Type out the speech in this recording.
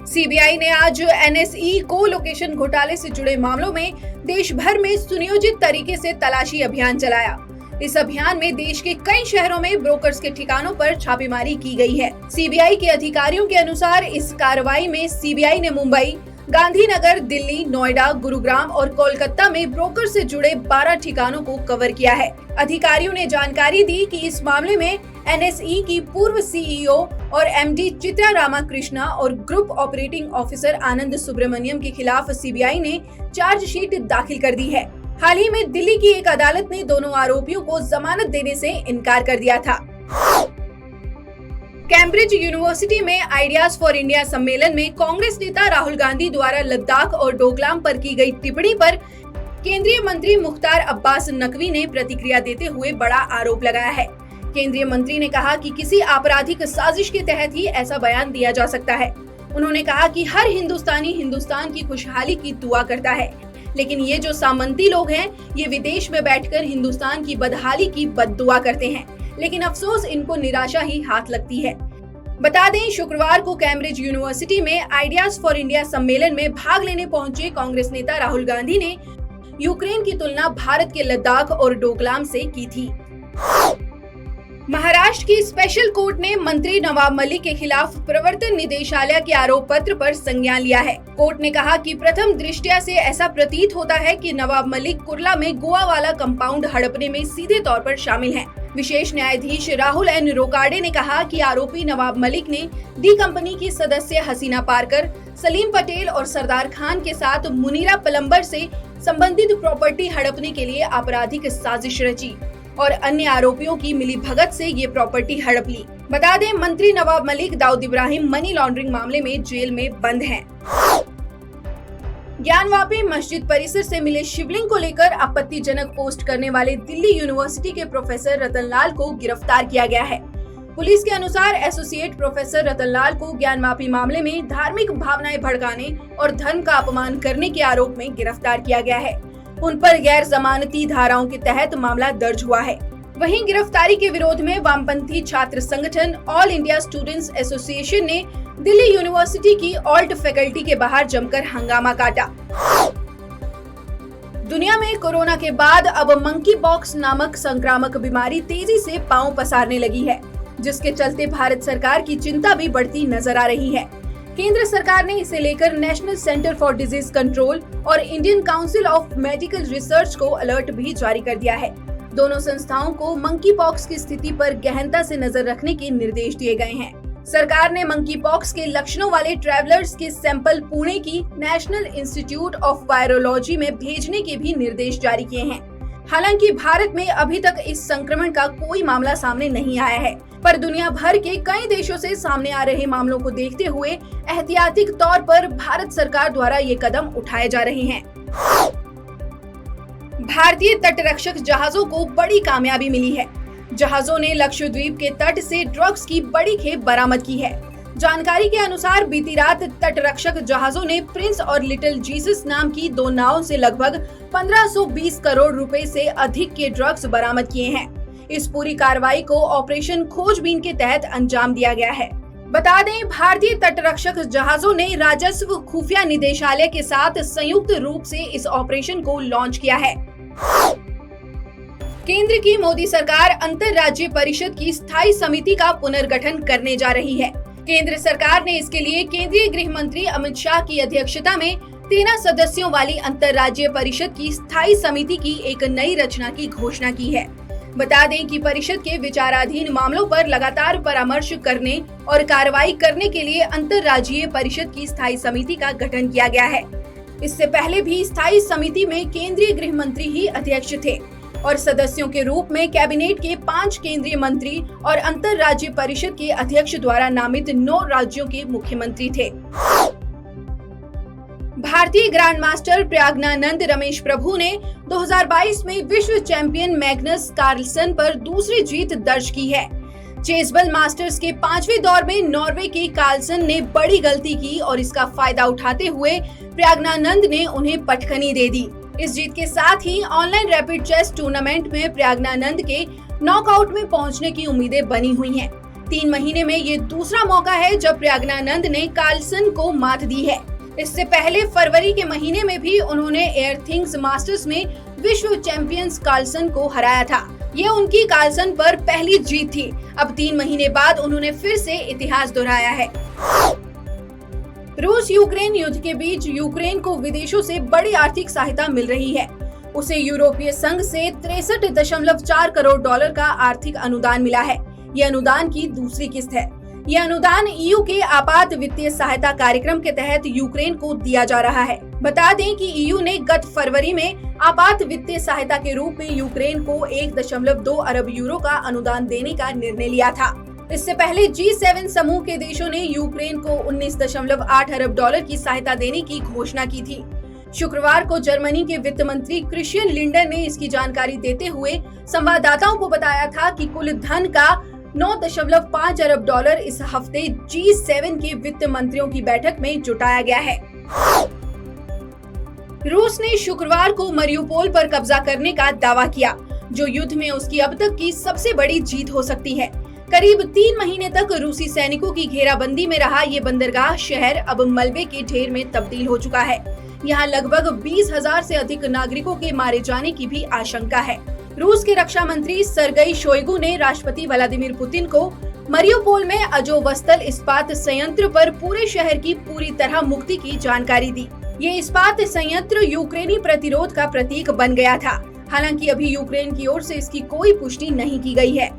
CBI ने आज NSE को लोकेशन घोटाले से जुड़े मामलों में देश भर में सुनियोजित तरीके से तलाशी अभियान चलाया। इस अभियान में देश के कई शहरों में ब्रोकर्स के ठिकानों पर छापेमारी की गई है। सीबीआई के अधिकारियों के अनुसार इस कार्रवाई में सीबीआई ने मुंबई, गांधीनगर, दिल्ली, नोएडा, गुरुग्राम और कोलकाता में ब्रोकर से जुड़े 12 ठिकानों को कवर किया है। अधिकारियों ने जानकारी दी कि इस मामले में एनएसई की पूर्व सीईओ और एमडी चित्रा रामाकृष्णा और ग्रुप ऑपरेटिंग ऑफिसर आनंद सुब्रमण्यम के खिलाफ सीबीआई ने चार्जशीट दाखिल कर दी है। हाल ही में दिल्ली की एक अदालत ने दोनों आरोपियों को जमानत देने से इनकार कर दिया था। कैम्ब्रिज यूनिवर्सिटी में आइडियाज फॉर इंडिया सम्मेलन में कांग्रेस नेता राहुल गांधी द्वारा लद्दाख और डोकलाम पर की गई टिप्पणी पर केंद्रीय मंत्री मुख्तार अब्बास नकवी ने प्रतिक्रिया देते हुए बड़ा आरोप लगाया है। केंद्रीय मंत्री ने कहा कि किसी आपराधिक साजिश के तहत ही ऐसा बयान दिया जा सकता है। उन्होंने कहा कि हर हिंदुस्तानी हिंदुस्तान की खुशहाली की दुआ करता है, लेकिन ये जो सामंती लोग हैं, ये विदेश में बैठकर हिंदुस्तान की बदहाली की बद्दुआ करते हैं, लेकिन अफसोस इनको निराशा ही हाथ लगती है। बता दें, शुक्रवार को कैम्ब्रिज यूनिवर्सिटी में आइडियाज फॉर इंडिया सम्मेलन में भाग लेने पहुंचे कांग्रेस नेता राहुल गांधी ने यूक्रेन की तुलना भारत के लद्दाख और डोकलाम से की थी। महाराष्ट्र की स्पेशल कोर्ट ने मंत्री नवाब मलिक के खिलाफ प्रवर्तन निदेशालय के आरोप पत्र पर संज्ञान लिया है। कोर्ट ने कहा कि प्रथम दृष्टया से ऐसा प्रतीत होता है कि नवाब मलिक कुर्ला में गोवा वाला कंपाउंड हड़पने में सीधे तौर पर शामिल हैं। विशेष न्यायाधीश राहुल एन रोकाडे ने कहा कि आरोपी नवाब मलिक ने डी कंपनी की सदस्य हसीना पारकर, सलीम पटेल और सरदार खान के साथ मुनीरा पलम्बर से संबंधित प्रॉपर्टी हड़पने के लिए आपराधिक साजिश रची और अन्य आरोपियों की मिलीभगत से ये प्रॉपर्टी हड़प ली। बता दें, मंत्री नवाब मलिक दाऊद इब्राहिम मनी लॉन्ड्रिंग मामले में जेल में बंद हैं। ज्ञानवापी मस्जिद परिसर से मिले शिवलिंग को लेकर आपत्तिजनक पोस्ट करने वाले दिल्ली यूनिवर्सिटी के प्रोफेसर रतनलाल को गिरफ्तार किया गया है। पुलिस के अनुसार एसोसिएट प्रोफेसर रतनलाल को ज्ञानवापी मामले में धार्मिक भावनाएं भड़काने और धर्म का अपमान करने के आरोप में गिरफ्तार किया गया है। उन पर गैर जमानती धाराओं के तहत मामला दर्ज हुआ है। वहीं गिरफ्तारी के विरोध में वामपंथी छात्र संगठन ऑल इंडिया स्टूडेंट्स एसोसिएशन ने दिल्ली यूनिवर्सिटी की ऑल्ट फैकल्टी के बाहर जमकर हंगामा काटा। दुनिया में कोरोना के बाद अब मंकी पॉक्स नामक संक्रामक बीमारी तेजी से पांव पसारने लगी है, जिसके चलते भारत सरकार की चिंता भी बढ़ती नजर आ रही है। केंद्र सरकार ने इसे लेकर national centre for disease control और Indian council of medical research को अलर्ट भी जारी कर दिया है। दोनों संस्थाओं को मंकी पॉक्स की स्थिति पर गहनता से नजर रखने के निर्देश दिए गए हैं। सरकार ने मंकी पॉक्स के लक्षणों वाले ट्रैवलर्स के सैंपल पुणे की नेशनल इंस्टीट्यूट ऑफ वायरोलॉजी में भेजने के भी निर्देश जारी किए हैं। हालांकि भारत में अभी तक इस संक्रमण का कोई मामला सामने नहीं आया है, पर दुनिया भर के कई देशों से सामने आ रहे मामलों को देखते हुए एहतियाती तौर पर भारत सरकार द्वारा ये कदम उठाए जा रहे हैं। भारतीय तटरक्षक जहाजों को बड़ी कामयाबी मिली है। जहाजों ने लक्षद्वीप के तट से ड्रग्स की बड़ी खेप बरामद की है। जानकारी के अनुसार बीती रात तटरक्षक जहाजों ने प्रिंस और लिटिल जीसस नाम की 2 नावों से लगभग 1520 करोड़ रुपए से अधिक के ड्रग्स बरामद किए हैं। इस पूरी कार्रवाई को ऑपरेशन खोजबीन के तहत अंजाम दिया गया है। बता दें, भारतीय तटरक्षक जहाजों ने राजस्व खुफिया निदेशालय के साथ संयुक्त रूप से इस ऑपरेशन को लॉन्च किया है। केंद्र की मोदी सरकार अंतर्राज्यीय परिषद की स्थायी समिति का पुनर्गठन करने जा रही है। केंद्र सरकार ने इसके लिए केंद्रीय गृह मंत्री अमित शाह की अध्यक्षता में 13 सदस्यों वाली अंतर्राज्यीय परिषद की स्थायी समिति की एक नई रचना की घोषणा की है। बता दें कि परिषद के विचाराधीन मामलों पर लगातार परामर्श करने और कार्रवाई करने के लिए अंतर्राज्यीय परिषद की स्थायी समिति का गठन किया गया है। इससे पहले भी स्थायी समिति में केंद्रीय गृह मंत्री ही अध्यक्ष थे और सदस्यों के रूप में कैबिनेट के 5 केंद्रीय मंत्री और अंतर्राज्यीय परिषद के अध्यक्ष द्वारा नामित 9 राज्यों के मुख्यमंत्री थे। भारतीय ग्रैंड मास्टर प्रज्ञानंद रमेश प्रभु ने 2022 में विश्व चैंपियन मैग्नस कार्लसन पर दूसरी जीत दर्ज की है। चेसबल मास्टर्स के 5वें दौर में नॉर्वे के कार्लसन ने बड़ी गलती की और इसका फायदा उठाते हुए प्रज्ञानंद ने उन्हें पटखनी दे दी। इस जीत के साथ ही ऑनलाइन रैपिड चेस टूर्नामेंट में प्रज्ञानंद के नॉकआउट में पहुंचने की उम्मीदें बनी हुई हैं। 3 महीने में ये दूसरा मौका है जब प्रज्ञानंद ने कार्लसन को मात दी है। इससे पहले फरवरी के महीने में भी उन्होंने एयरथिंग्स मास्टर्स में विश्व चैंपियंस कार्लसन को हराया था। ये उनकी कार्लसन पर पहली जीत थी। अब 3 महीने बाद उन्होंने फिर से इतिहास दोहराया है। रूस यूक्रेन युद्ध के बीच यूक्रेन को विदेशों से बड़ी आर्थिक सहायता मिल रही है। उसे यूरोपीय संघ से 63.4 करोड़ डॉलर का आर्थिक अनुदान मिला है। ये अनुदान की दूसरी किस्त है। ये अनुदान ईयू के आपात वित्तीय सहायता कार्यक्रम के तहत यूक्रेन को दिया जा रहा है। बता दें कि ईयू ने गत फरवरी में आपात वित्तीय सहायता के रूप में यूक्रेन को 1.2 अरब यूरो का अनुदान देने का निर्णय लिया था। इससे पहले G7 समूह के देशों ने यूक्रेन को 19.8 अरब डॉलर की सहायता देने की घोषणा की थी। शुक्रवार को जर्मनी के वित्त मंत्री क्रिश्चियन लिंडर ने इसकी जानकारी देते हुए संवाददाताओं को बताया था कि कुल धन का 9.5 अरब डॉलर इस हफ्ते G7 के वित्त मंत्रियों की बैठक में जुटाया गया है। रूस ने शुक्रवार को मरियुपोल पर कब्जा करने का दावा किया, जो युद्ध में उसकी अब तक की सबसे बड़ी जीत हो सकती है। करीब 3 महीने तक रूसी सैनिकों की घेराबंदी में रहा ये बंदरगाह शहर अब मलबे के ढेर में तब्दील हो चुका है। यहाँ लगभग 20,000 से अधिक नागरिकों के मारे जाने की भी आशंका है। रूस के रक्षा मंत्री सरगई शोइगु ने राष्ट्रपति व्लादिमीर पुतिन को मरियुपोल में अजोवस्तल इस्पात संयंत्र पर पूरे शहर की पूरी तरह मुक्ति की जानकारी दी। ये इस्पात संयंत्र यूक्रेनी प्रतिरोध का प्रतीक बन गया था। हालांकि अभी यूक्रेन की ओर से इसकी कोई पुष्टि नहीं की गई है।